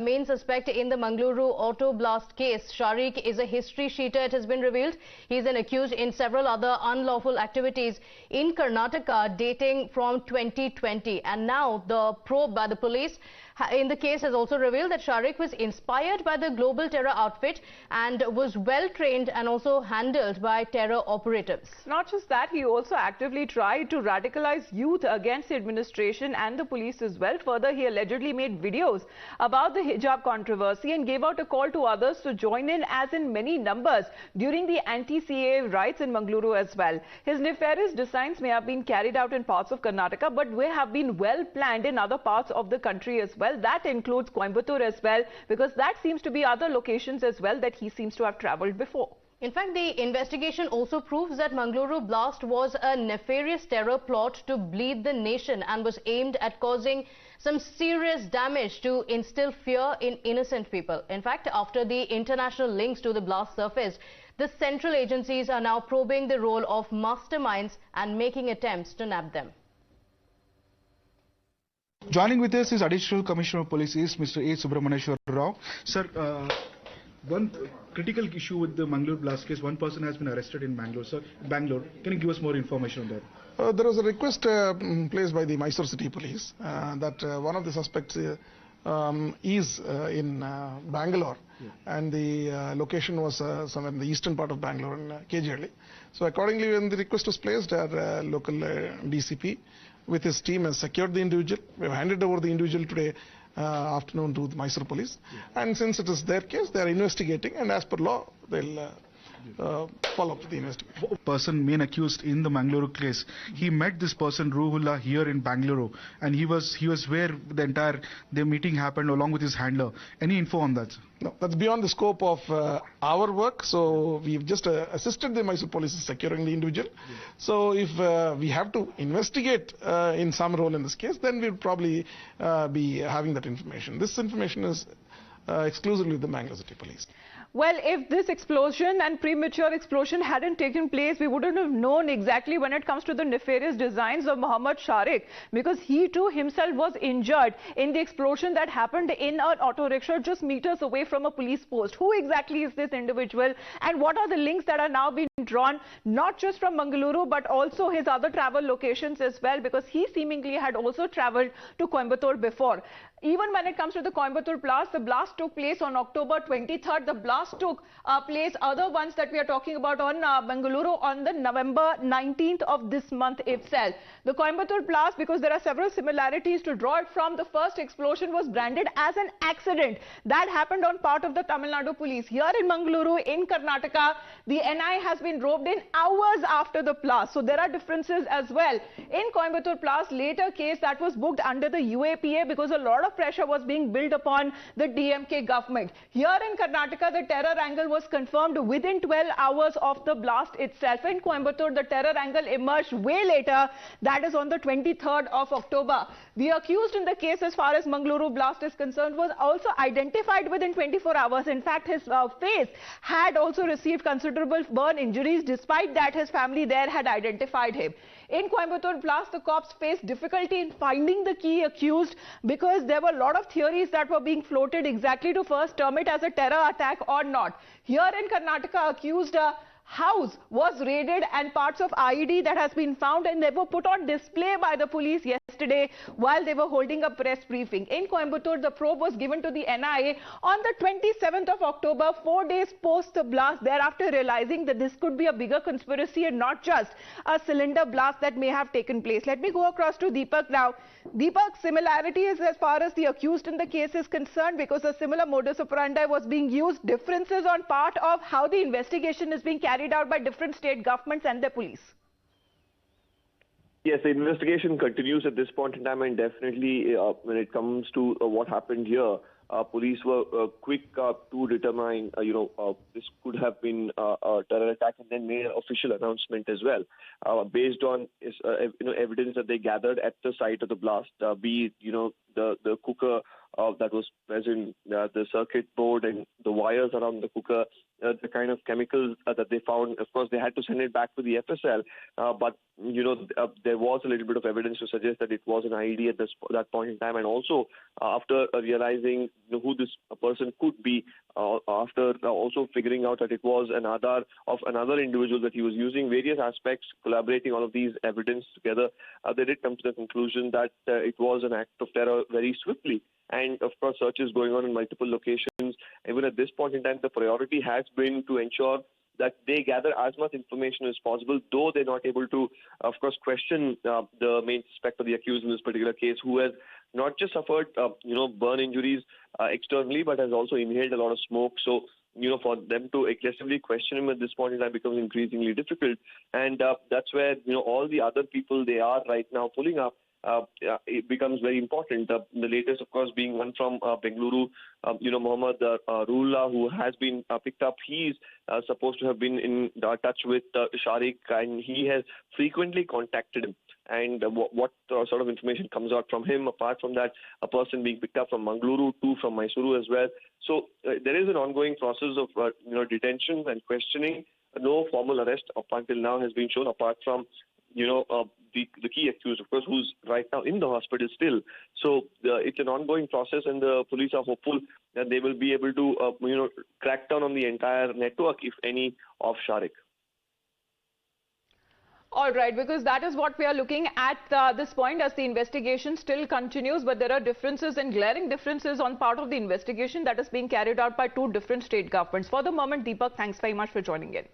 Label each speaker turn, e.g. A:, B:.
A: Main suspect in the Mangaluru auto blast case, Shariq, is a history sheeter, it has been revealed. He is an accused in several other unlawful activities in Karnataka dating from 2020. And now the probe by the police in the case has also revealed that Shariq was inspired by the global terror outfit and was well trained and also handled by terror operatives.
B: Not just that, he also actively tried to radicalize youth against the administration and the police as well. Further, he allegedly made videos about the hijab controversy and gave out a call to others to join in, as in many numbers, during the anti-CAA riots in Mangaluru as well. His nefarious designs may have been carried out in parts of Karnataka, but they have been well planned in other parts of the country as well. That includes Coimbatore as well, because that seems to be other locations as well that he seems to have travelled before.
A: In fact, the investigation also proves that Mangaluru blast was a nefarious terror plot to bleed the nation and was aimed at causing some serious damage to instill fear in innocent people. In fact, after the international links to the blast surfaced, the central agencies are now probing the role of masterminds and making attempts to nab them.
C: Joining with us is Additional Commissioner of Police, Mr. A. Subramanieshwar Rao. Sir, one critical issue with the Mangaluru blast case, one person has been arrested in Bangalore. Sir, Bangalore, can you give us more information on that?
D: There was a request placed by the Mysore City Police that one of the suspects is in Bangalore, and the location was somewhere in the eastern part of Bangalore in KJL. So accordingly, when the request was placed, our local DCP with his team has secured the individual. We have handed over the individual today afternoon to the Mysore Police, and since it is their case, they are investigating, and as per law, they'll follow up with the investigation.
C: Person main accused in the Mangaluru case, he met this person Ruhullah here in Bangalore, and he was where the entire meeting happened along with his handler. Any info on that?
D: No, that's beyond the scope of our work. So we've just assisted the Mysore Police in securing the individual. So if we have to investigate in some role in this case, then we'll probably be having that information. This information is exclusively with the Mangalore City Police.
B: Well, if this explosion and premature explosion hadn't taken place, we wouldn't have known exactly when it comes to the nefarious designs of Mohammed Shariq, because he too himself was injured in the explosion that happened in an auto rickshaw just meters away from a police post. Who exactly is this individual, and what are the links that are now being drawn, not just from Mangaluru but also his other travel locations as well, because he seemingly had also travelled to Coimbatore before. Even when it comes to the Coimbatore blast, the blast took place on October 23rd. The blast took place, other ones that we are talking about, on Bangalore on the November 19th of this month itself. The Coimbatore blast, because there are several similarities to draw it from, the first explosion was branded as an accident. That happened on part of the Tamil Nadu police. Here in Mangaluru, in Karnataka, the NI has been roped in hours after the blast. So there are differences as well. In Coimbatore blast, later case that was booked under the UAPA because a lot of pressure was being built upon the DMK government. Here in Karnataka, the terror angle was confirmed within 12 hours of the blast itself. In Coimbatore, the terror angle emerged way later, that is on the 23rd of October. The accused in the case, as far as Mangaluru blast is concerned, was also identified within 24 hours. In fact, his face had also received considerable burn injuries. Despite that, his family there had identified him. In Coimbatore blast, the cops faced difficulty in finding the key accused because there were a lot of theories that were being floated exactly to first term it as a terror attack or not. Here in Karnataka, accused house was raided and parts of IED that has been found, and they were put on display by the police yesterday while they were holding a press briefing. In Coimbatore, the probe was given to the NIA on the 27th of October, 4 days post the blast, thereafter realizing that this could be a bigger conspiracy and not just a cylinder blast that may have taken place. Let me go across to Deepak now. Deepak, similarity is as far as the accused in the case is concerned, because a similar modus operandi was being used. Differences on part of how the investigation is being carried out by different state governments and the police.
E: Yes, the investigation continues at this point in time, and definitely when it comes to what happened here, police were quick to determine, this could have been a terror attack, and then made an official announcement as well, based on evidence that they gathered at the site of the blast, be it the cooker that was present, the circuit board and the wires around the cooker, the kind of chemicals that they found. Of course, they had to send it back to the FSL, but there was a little bit of evidence to suggest that it was an IED at that point in time. And also, after realizing who this person could be, after also figuring out that it was an Aadhaar of another individual that he was using, various aspects, collaborating all of these evidence together, they did come to the conclusion that it was an act of terror very swiftly. And of course, search is going on in multiple locations. Even at this point in time, the priority has been to ensure that they gather as much information as possible, though they're not able to, of course, question the main suspect or the accused in this particular case, who has not just suffered, burn injuries externally, but has also inhaled a lot of smoke. So, for them to aggressively question him at this point in time becomes increasingly difficult. And that's where, all the other people they are right now pulling up, it becomes very important. The latest, of course, being one from Bangalore, Mohammed Rulla, who has been picked up. He's supposed to have been in touch with Shariq, and he has frequently contacted him. And what sort of information comes out from him? Apart from that, a person being picked up from Mangaluru, two from Mysuru as well. So there is an ongoing process of detention and questioning. No formal arrest up until now has been shown, apart from the key accused, of course, who's right now in the hospital still. So it's an ongoing process, and the police are hopeful that they will be able to, crack down on the entire network, if any, of Shariq.
B: All right, because that is what we are looking at this point, as the investigation still continues, but there are differences and glaring differences on part of the investigation that is being carried out by two different state governments. For the moment, Deepak, thanks very much for joining in.